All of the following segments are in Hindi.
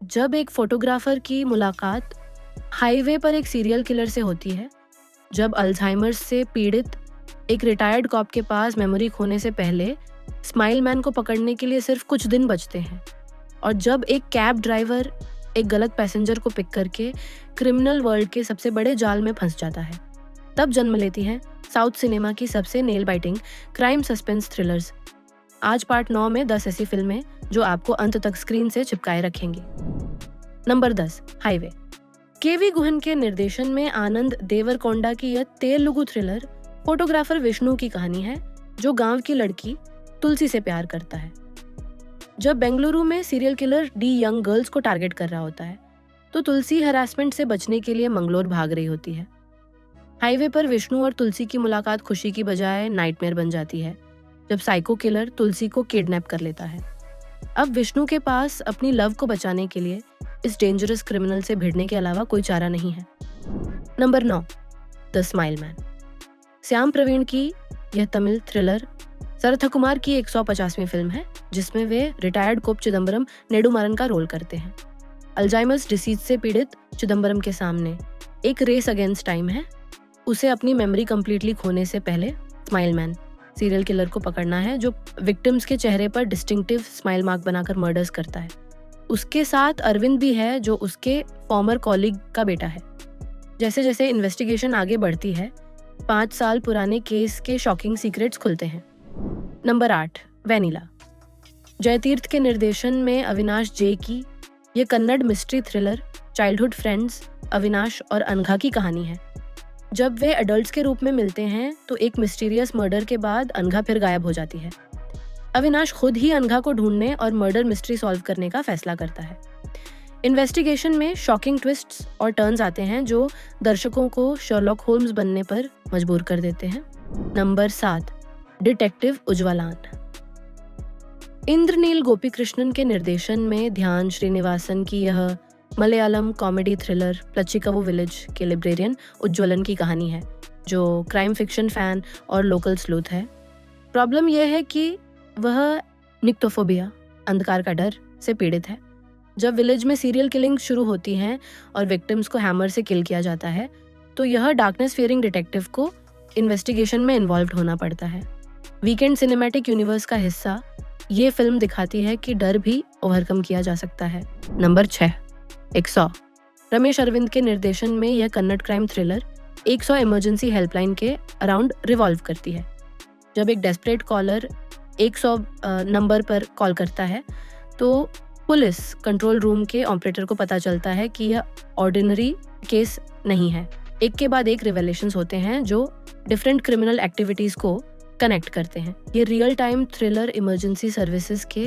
जब एक फोटोग्राफर की मुलाकात हाईवे पर एक सीरियल किलर से होती है, जब अल्जाइमर्स से पीड़ित एक रिटायर्ड कॉप के पास मेमोरी खोने से पहले स्माइल मैन को पकड़ने के लिए सिर्फ कुछ दिन बचते हैं, और जब एक कैब ड्राइवर एक गलत पैसेंजर को पिक करके क्रिमिनल वर्ल्ड के सबसे बड़े जाल में फंस जाता है, तब जन्म लेती हैं साउथ सिनेमा की सबसे nail biting crime suspense thrillers. आज पार्ट 9 में 10 ऐसी फिल्में जो आपको अंत तक स्क्रीन से चिपकाए रखेंगी। Number 10, highway. केवी गुहन के निर्देशन में आनंद देवरकोंडा की यह तेलुगु थ्रिलर फोटोग्राफर विष्णु की कहानी है, जो गांव की लड़की तुलसी से प्यार करता है। जब बेंगलुरु में serial killer D young girls को टारगेट कर रहा होता है, तो तुलसी हरासमेंट से बचने के लिए मंगलोर भाग रही होती है। हाईवे पर विष्णु और तुलसी की मुलाकात खुशी की बजाय नाइटमेयर बन जाती है, जब साइको किलर तुलसी को किडनैप कर लेता है। अब विष्णु के पास अपनी लव को बचाने के लिए इस डेंजरस क्रिमिनल से भिड़ने के अलावा कोई चारा नहीं है। Number 9, the smile man. Shyam Praveen की यह तमिल थ्रिलर सरथकुमार की 150वीं फिल्म है, जिसमें वे रिटायर्ड कोप चिदम्बरम नेडुमारन का रोल करते हैं। अल्जाइमर्स डिसीज से पीड़ित चिदम्बरम के सामने एक रेस अगेंस्ट टाइम है। उसे अपनी मेमोरी कंप्लीटली खोने से पहले स्माइल मैन सीरियल किलर को पकड़ना है, जो विक्टिम्स के चेहरे पर डिस्टिंक्टिव स्माइल मार्क बनाकर मर्डर्स करता है। उसके साथ अरविंद भी है, जो उसके फॉर्मर कॉलीग का बेटा है। जैसे जैसे इन्वेस्टिगेशन आगे बढ़ती है, 5 साल पुराने केस के शॉकिंग सीक्रेट्स खुलते हैं। Number 8, vanilla. जयतीर्थ के निर्देशन में अविनाश जे की यह Kannada mystery thriller childhood friends Avinash और अनघा की कहानी है। जब वे अडल्ट्स के रूप में मिलते हैं, तो एक मिस्टीरियस मर्डर के बाद अनघा फिर गायब हो जाती है। अविनाश खुद ही अनघा को ढूंढने और मर्डर मिस्ट्री सॉल्व करने का फैसला करता है। इन्वेस्टिगेशन में शॉकिंग ट्विस्ट्स और टर्न्स आते हैं, जो दर्शकों को शर्लॉक होल्म्स बनने पर मजबूर कर देते हैं। Number 7, detective Ujjwalan. इंद्रनील गोपीकृष्णन के निर्देशन में ध्यान श्रीनिवासन की यह Malayalam comedy thriller Plachikkavu village के लिब्रेरियन उज्ज्वलन की कहानी है, जो क्राइम फिक्शन फैन और लोकल स्लूथ है। प्रॉब्लम यह है कि वह निक्टोफोबिया अंधकार का डर से पीड़ित है। जब विलेज में सीरियल किलिंग शुरू होती हैं और विक्टिम्स को हैमर से किल किया जाता है, तो यह डार्कनेस फियरिंग डिटेक्टिव को इन्वेस्टिगेशन में इन्वॉल्व होना पड़ता है। वीकेंड सिनेमैटिक यूनिवर्स का हिस्सा ये फिल्म दिखाती है कि डर भी ओवरकम किया जा सकता है। नंबर 6, 100। रमेश अरविंद के निर्देशन में यह Kannada crime thriller 100 emergency helpline के अराउंड रिवॉल्व करती है। जब एक डेस्परेट कॉलर 100 नंबर पर कॉल करता है, तो पुलिस कंट्रोल रूम के ऑपरेटर को पता चलता है कि यह ऑर्डिनरी केस नहीं है। एक के बाद एक रिवेलेशंस होते हैं, जो डिफरेंट क्रिमिनल एक्टिविटीज को कनेक्ट करते हैं। ये real time thriller emergency services के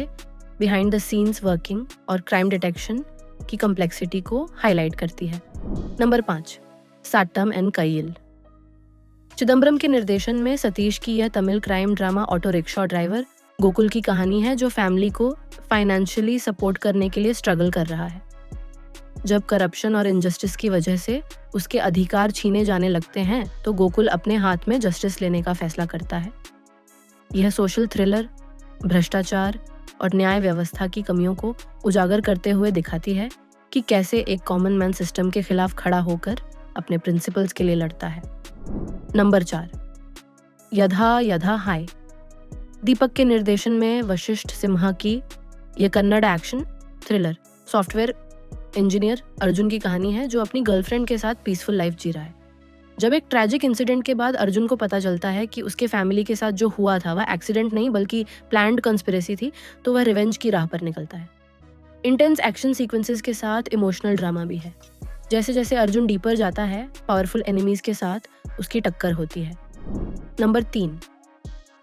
बिहाइंड द सीन्स वर्किंग और क्राइम डिटेक्शन की कॉम्प्लेक्सिटी को हाईलाइट करती है। नंबर 5, साट्टम एंड कयिल। चिदम्बरम के निर्देशन में सतीश की यह Tamil crime drama auto rickshaw driver Gokul की कहानी है, जो फैमिली को फाइनेंशियली सपोर्ट करने के लिए स्ट्रगल कर रहा है। जब करप्शन और इनजस्टिस की वजह से उसके अधिकार छीने जाने लगते हैं, तो गोकुल अपने हाथ में जस्टिस लेने का फैसला करता है। यह सोशल थ्रिलर भ्रष्टाचार और न्याय व्यवस्था की कमियों को उजागर करते हुए दिखाती है कि कैसे एक कॉमन मैन सिस्टम के खिलाफ खड़ा होकर अपने प्रिंसिपल्स के लिए लड़ता है। नंबर 4, यधा यधा हाय। दीपक के निर्देशन में वशिष्ठ सिम्हा की यह Kannada action thriller software engineer Arjun की कहानी है, जो अपनी गर्लफ्रेंड के साथ पीसफुल लाइफ जी रहा है। जब एक ट्रैजिक इंसिडेंट के बाद अर्जुन को पता चलता है कि उसके फैमिली के साथ जो हुआ था वह एक्सीडेंट नहीं बल्कि प्लान्ड कंस्पिरेसी थी, तो वह रिवेंज की राह पर निकलता है। इंटेंस एक्शन सीक्वेंसेस के साथ इमोशनल ड्रामा भी है। जैसे जैसे अर्जुन डीपर जाता है, पावरफुल एनिमीज के साथ उसकी टक्कर होती है। Number 3,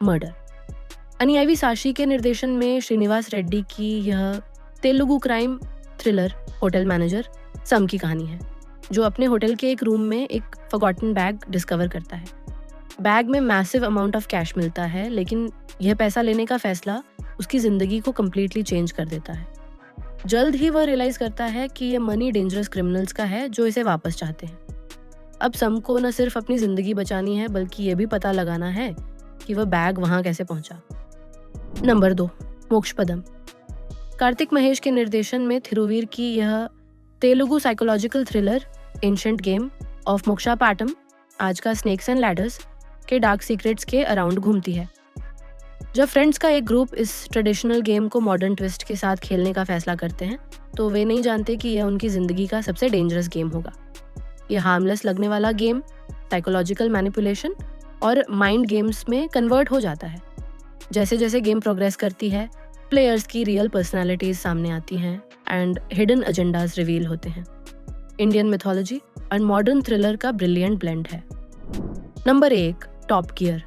murder. अनियावी साशी के निर्देशन में श्रीनिवास रेड्डी की यह Telugu crime thriller hotel manager Sam की कहानी है, जो अपने होटल के एक रूम में एक फॉरगॉटन बैग डिस्कवर करता है। बैग में मैसिव अमाउंट ऑफ कैश मिलता है, लेकिन यह पैसा लेने का फैसला उसकी जिंदगी को कम्प्लीटली चेंज कर देता है। जल्द ही वह रियलाइज करता है कि यह मनी डेंजरस क्रिमिनल्स का है, जो इसे वापस चाहते हैं। अब सम को न सिर्फ अपनी जिंदगी बचानी है, बल्कि यह भी पता लगाना है कि वह बैग वहां कैसे पहुंचा। नंबर 2, मोक्षपदम। कार्तिक महेश के निर्देशन में थिरुवीर की यह Telugu psychological thriller ancient game of Moksha Patam आज का स्नेक्स एंड लैडर्स के डार्क सीक्रेट्स के अराउंड घूमती है। जब फ्रेंड्स का एक ग्रुप इस ट्रेडिशनल गेम को मॉडर्न ट्विस्ट के साथ खेलने का फैसला करते हैं तो वे नहीं जानते कि यह उनकी जिंदगी का सबसे डेंजरस गेम होगा। यह हार्मलेस लगने वाला गेम साइकोलॉजिकल मैनिपुलेशन और माइंड गेम्स में कन्वर्ट हो जाता है। जैसे जैसे गेम प्रोग्रेस करती है, प्लेयर्स की रियल पर्सनालिटीज सामने आती हैं एंड हिडन एजेंडाज रिवील होते हैं। इंडियन मिथोलॉजी और मॉडर्न थ्रिलर का ब्रिलियंट ब्लेंड है। Number 1, top gear.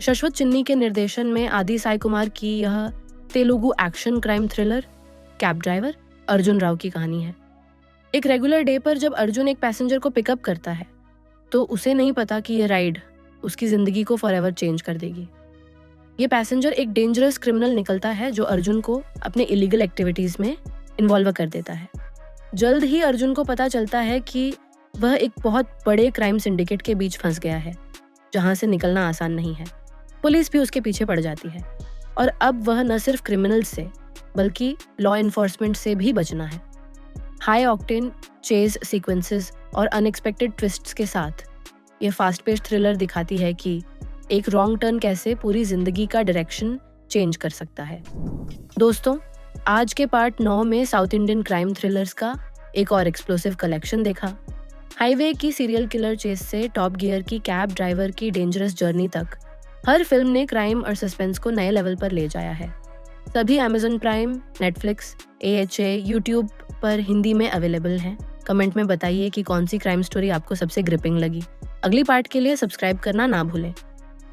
Shashwat Chinni के निर्देशन में आदि साई कुमार की यह Telugu action crime thriller cab driver Arjun Rao की कहानी है। एक रेगुलर डे पर जब अर्जुन एक पैसेंजर को पिकअप करता है तो उसे नहीं पता कि यह राइड उसकी जिंदगी को फॉरएवर चेंज कर देगी। ये पैसेंजर एक डेंजरस क्रिमिनल निकलता है जो अर्जुन को अपने इलीगल एक्टिविटीज में इन्वॉल्व कर देता है। जल्द ही अर्जुन को पता चलता है कि वह एक बहुत बड़े क्राइम सिंडिकेट के बीच फंस गया है जहां से निकलना आसान नहीं है। पुलिस भी उसके पीछे पड़ जाती है और अब वह न सिर्फ क्रिमिनल्स से बल्कि लॉ एनफोर्समेंट से भी बचना है। हाई ऑक्टेन चेज सीक्वेंसेस और अनएक्सपेक्टेड ट्विस्ट्स के साथ ये फास्ट पेस्ड थ्रिलर दिखाती है कि एक रॉन्ग टर्न कैसे पूरी जिंदगी का डायरेक्शन चेंज कर सकता है। दोस्तों, आज के पार्ट 9 में साउथ इंडियन क्राइम थ्रिलर्स का एक और एक्सप्लोसिव कलेक्शन देखा। हाईवे की सीरियल किलर चेस से टॉप गियर की कैब ड्राइवर की डेंजरस जर्नी तक हर फिल्म ने क्राइम और सस्पेंस को नए लेवल पर ले जाया है। सभी Amazon prime, Netflix, AHA, YouTube पर हिंदी में अवेलेबल हैं। कमेंट में बताइए कि कौन सी क्राइम स्टोरी आपको सबसे ग्रिपिंग लगी। अगली पार्ट के लिए सब्सक्राइब करना ना भूलें।